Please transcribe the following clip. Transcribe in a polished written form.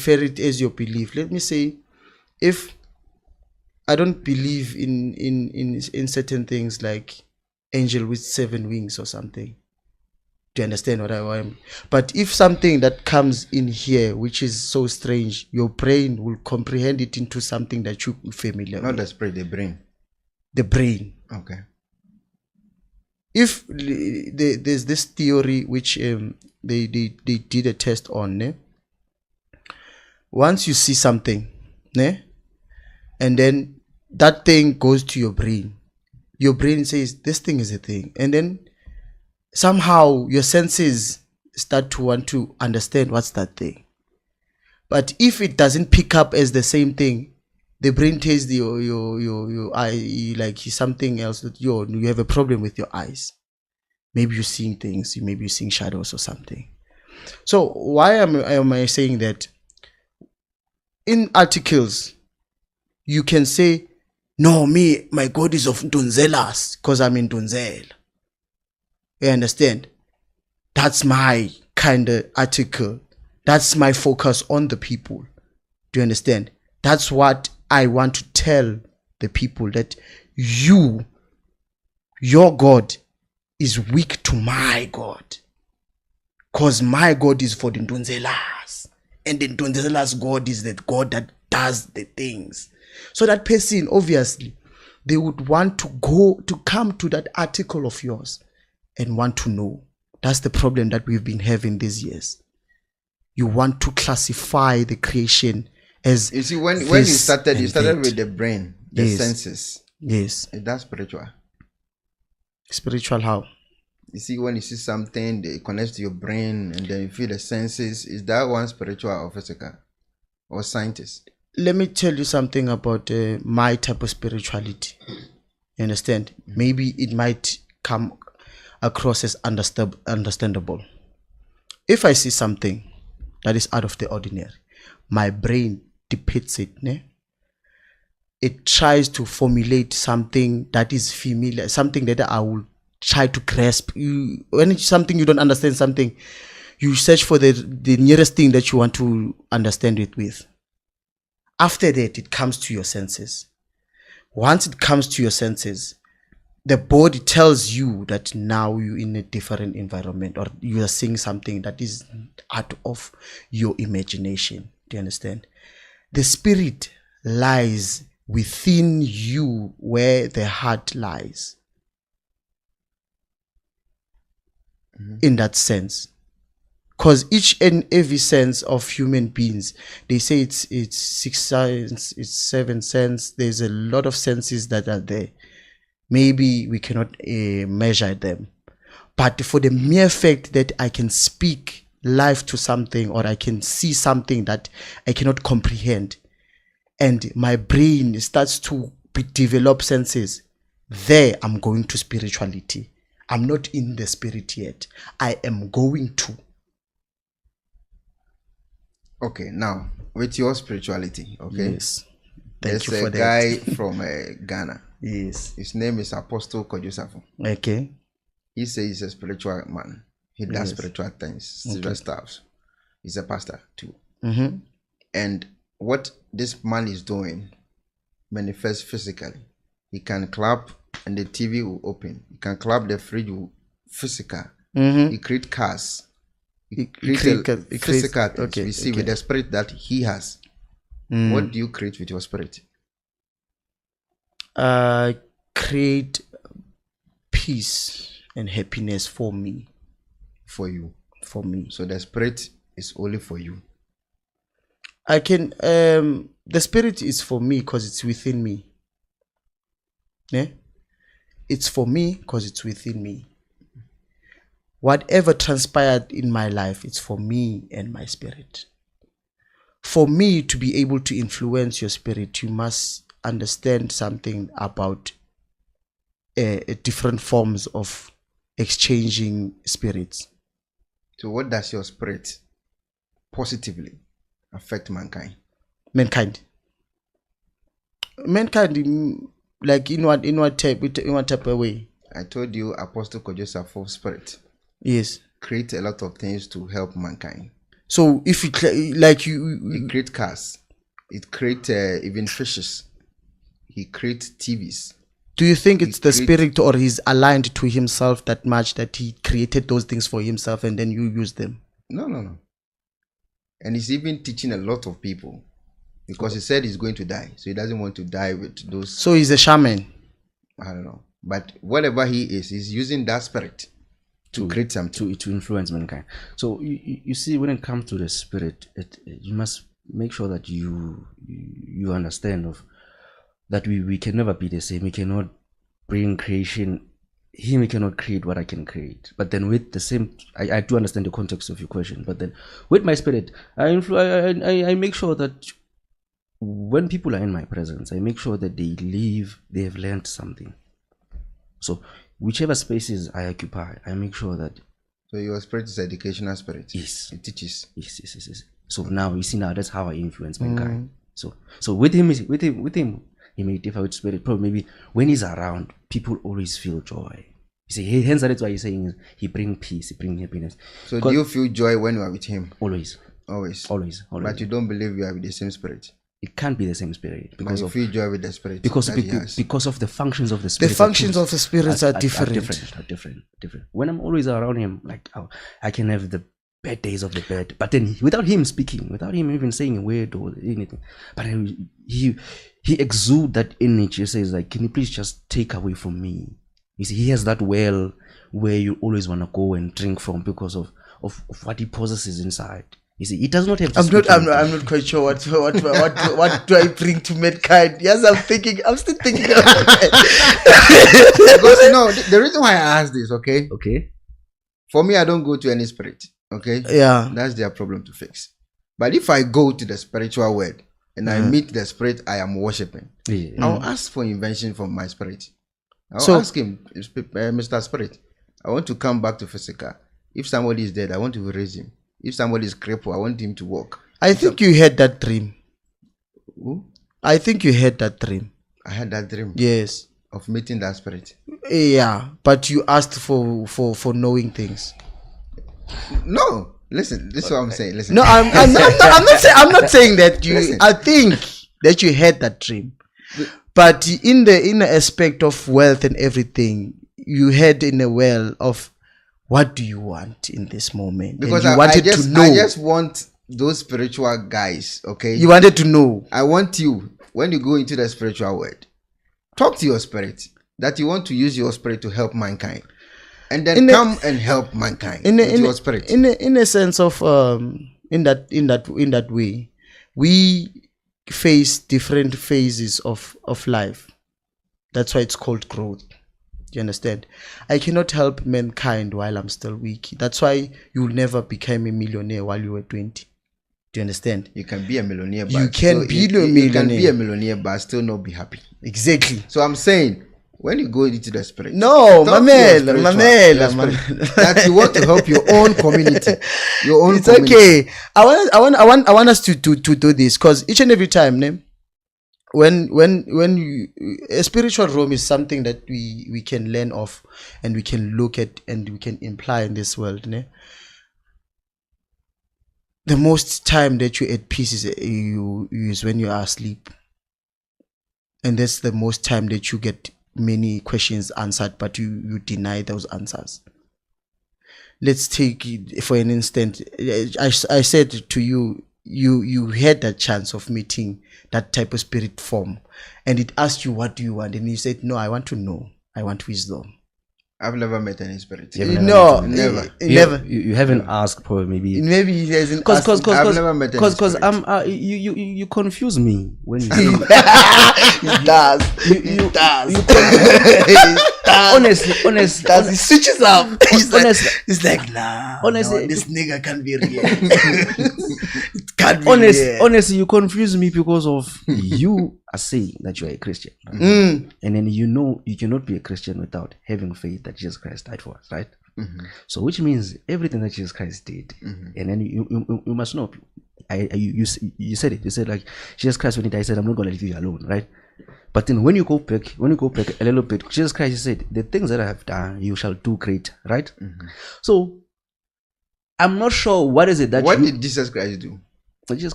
refer it as your belief. Let me say, if I don't believe in certain things like angel with 7 wings or something. Do you understand what I am? But if something that comes in here which is so strange, your brain will comprehend it into something that you're familiar with. Not the spirit, the brain. The brain. Okay. If there's this theory which they did a test on, ne? Once you see something, ne? And then that thing goes to your brain says this thing is a thing, and then somehow your senses start to want to understand what's that thing. But if it doesn't pick up as the same thing, the brain tells your eye like something else, that you have a problem with your eyes. Maybe you're seeing things, maybe you're seeing shadows or something. So why am I saying that? In articles, you can say, no, my God is of Ndunzelas because I'm in Ndunzela. You understand? That's my kind of article. That's my focus on the people. Do you understand? That's what I want to tell the people, that your God is weak to my God. Because my God is for the Ndunzelas. And the Ndunzelas God is the God that does the things. So that person, obviously, they would want to come to that article of yours and want to know. That's the problem that we've been having these years. You want to classify the creation as, you see, when you started with the brain, the senses. Yes. That's spiritual. Spiritual how? You see, when you see something, it connects to your brain, and then you feel the senses. Is that one spiritual or physical or scientist? Let me tell you something about my type of spirituality. You understand? Maybe it might come across as understandable. If I see something that is out of the ordinary, my brain depicts it. Ne? It tries to formulate something that is familiar, something that I will try to grasp. When it's something you don't understand something, you search for the nearest thing that you want to understand it with. After that, it comes to your senses. Once it comes to your senses, the body tells you that now you're in a different environment, or you are seeing something that is out of your imagination. Do you understand? The spirit lies within you where the heart lies. In that sense. Because each and every sense of human beings, they say it's 6 senses, it's 7 senses. There's a lot of senses that are there. Maybe we cannot measure them. But for the mere fact that I can speak life to something, or I can see something that I cannot comprehend, and my brain starts to develop senses, there I'm going to spirituality. I'm not in the spirit yet. I am going to. Okay, now with your spirituality, okay? Yes. There's a guy from Ghana. Yes. His name is Akojesafo. Okay. He says he's a spiritual man. He does spiritual things, spiritual stuff. He's a pastor too. And what this man is doing manifests physically. He can clap and the TV will open. He can clap, the fridge will physical. He create cars. He creates physical things. Okay, we see with the spirit that he has. What do you create with your spirit? Create peace and happiness for me. For you. For me. So the spirit is only for you. I can the spirit is for me because it's within me. Yeah? It's for me because it's within me. Whatever transpired in my life, it's for me and my spirit. For me to be able to influence your spirit, you must understand something about different forms of exchanging spirits. So what does your spirit positively affect mankind? Mankind, like in what type of way? I told you Apostle Akojesafo's spirit. Yes. Create a lot of things to help mankind. So if you He create cars. It create even fishes. He create TVs. do you think it's the spirit, or he's aligned to himself that much that he created those things for himself and then you use them? No. And he's even teaching a lot of people, because he said he's going to die, so he doesn't want to die with those. So he's a shaman. I don't know, but whatever he is, he's using that spirit to create something, to influence mankind. So you see, when it comes to the spirit, you must make sure that you understand of that we can never be the same. We cannot bring creation. He cannot create what I can create. But then with the same, I do understand the context of your question. But then with my spirit, I make sure that when people are in my presence, I make sure that they have learned something. So whichever spaces I occupy, I make sure that. So your spirit is educational spirit. Yes. It teaches. Yes. So now you see, now that's how I influence mankind. So with him, he may differ with spirit. Probably maybe when he's around, people always feel joy. You see, hence that's why he's saying he bring peace, he bring happiness. So do you feel joy when you are with him? Always. But you don't believe you are with the same spirit. It can't be the same spirit because you feel joy with the spirit because of the functions of the spirit. The functions of the spirits are different. Different. When I'm always around him, like I can have the bad days of the bed, but then without him speaking, without him even saying a word or anything, but he exudes that energy. He says like, can you please just take away from me? You see, he has that well where you always want to go and drink from because of what he possesses inside. You see, he does not have to I'm not quite sure what do I bring to mankind. Yes, I'm still thinking about it. Because the reason why I asked this, okay, for me, I don't go to any spirit, okay, that's their problem to fix. But if I go to the spiritual world and I meet the spirit I am worshiping, I'll ask for invention from my spirit. I'll ask him, Mr. Spirit, I want to come back to physical. If somebody is dead, I want to raise him. If somebody is crippled, I want him to walk. I think you had that dream. Who? I think you had that dream. I had that dream. Yes. Of meeting that spirit. Yeah, but you asked for knowing things. No, listen. This is what I'm saying. Listen. No, I'm not saying that you. Listen. I think that you had that dream, but in the aspect of wealth and everything, you had in a well of. What do you want in this moment? Because I just want those spiritual guys, okay? You wanted to know. I want you, when you go into the spiritual world, talk to your spirit that you want to use your spirit to help mankind. And then come and help mankind with your spirit. In a sense of in that way, we face different phases of life. That's why it's called growth. You understand? I cannot help mankind while I'm still weak. That's why you'll never become a millionaire while you were 20. Do you understand? You can be a millionaire, but you can be a millionaire, but still not be happy. Exactly. So I'm saying, when you go into the spirit, that you want to help your own community, It's community. Okay. I want us to do this, because each and every time, when you, a spiritual realm is something that we can learn of and we can look at and we can imply in this world. The most time that you're at peace is when you are asleep, and that's the most time that you get many questions answered, but you deny those answers. Let's take it for an instant. I said to you, you had that chance of meeting that type of spirit form, and it asked you, what do you want? And you said, no, I want to know. I want wisdom. I've never met any spirit. Never. You haven't asked, probably maybe he hasn't. I've never met any because you confuse me when you It does. It does. Honestly, he switches up. He's like, nah. Honestly, this nigga can't be real. It can't be real. Honestly, you confuse me because of you are saying that you are a Christian, right? And then you cannot be a Christian without having faith that Jesus Christ died for us, right? So which means everything that Jesus Christ did, and then you must know. You said it. You said like Jesus Christ when he died, he said, I'm not going to leave you alone, right? But then when you go back a little bit, Jesus Christ said, the things that I have done, you shall do great, right? So I'm not sure what is it that What did Jesus Christ do? Jesus